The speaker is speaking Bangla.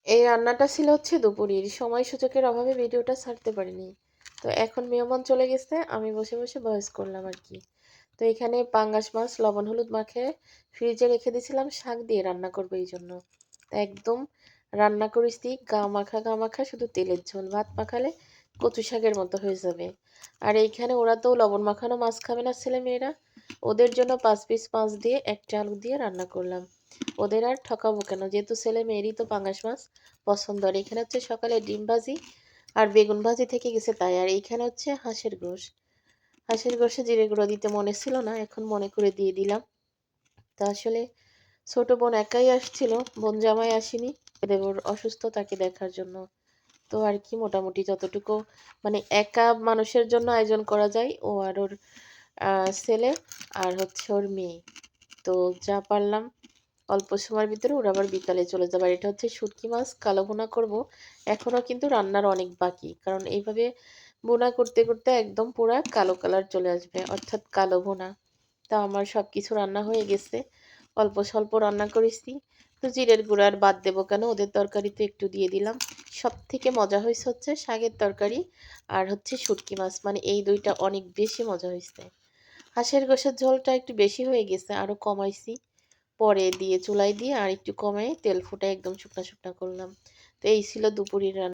এই রান্নাটা ছিল হচ্ছে দুপুরের। সময় সুযোগের অভাবে ভিডিওটা ছাড়তে পারিনি। তো এখন মেহমান চলে গেছে, আমি বসে, বসে ভয়েস করলাম আরকি। তো এখানে পাঙ্গাস মাছ লবণ হলুদ মাখিয়ে ফ্রিজে রেখে দিয়েছিলাম শাক দিয়ে রান্না করব এইজন্য। তো একদম রান্না করেছি গা মাখা শুধু তেলের ঝোল। ভাত মাখালে কচু শাকের মতো হয়ে যাবে। আর এইখানে ওরা তো লবণ মাখানো মাছ খাবে না ছেলেমেয়েরা। ওদের জন্য ৫ পিস মাছ দিয়ে ১ টা আলু দিয়ে রান্না করলাম। ওদের আর ঠকাবো কেন, যেহেতু ছেলেমেয়েরই তো পাঙ্গাস মাছ পছন্দ। আর এখানে হচ্ছে সকালে ডিম ভাজি আর বেগুন ভাজি থেকে গেছে তাই। আর এইখানে হচ্ছে হাঁসের গোশ। হাঁসের গোশে জিরে গুঁড়ো দিতে মনে ছিল না, এখন মনে করে দিয়ে দিলাম। তা আসলে ছোট বোন একাই আসছিল, বোন জামাই আসেনি। দেবর অসুস্থ, তাকে দেখার জন্য। তো আর কি মোটামুটি যতটুকু মানে একা মানুষের জন্য আয়োজন করা যায়, ও আর ওর ছেলে আর হচ্ছে ওর মেয়ে। তো যা পারলাম অল্প সময়ের ভিতরে ওরা আবার বিকালে চলে যাবে। আর এটা হচ্ছে শুটকি মাছ কালো ভুনা করব। এখনও কিন্তু রান্নার অনেক বাকি, কারণ এইভাবে ভুনা করতে করতে একদম পুরা কালো কালার চলে আসবে, অর্থাৎ কালো ভুনা। তা আমার সব কিছু রান্না হয়ে গেছে, অল্প স্বল্প রান্না করেছি। তো জিরের গুঁড়া আর বাদ দেবো কেন, ওদের তরকারিতে একটু দিয়ে দিলাম। সব থেকে মজা হয়েছে হচ্ছে শাকের তরকারি আর হচ্ছে শুটকি মাছ, মানে এই দুইটা অনেক বেশি মজা হয়েছে। হাঁসের গোশের ঝোলটা একটু বেশি হয়ে গেছে, আরও কমাইছি। পরে দিয়ে চুলায় দিয়ে আর একটু কমে তেল ফুটায় একদম শুকনা শুকনা করলাম। তো এই ছিল দুপুরের রান্না।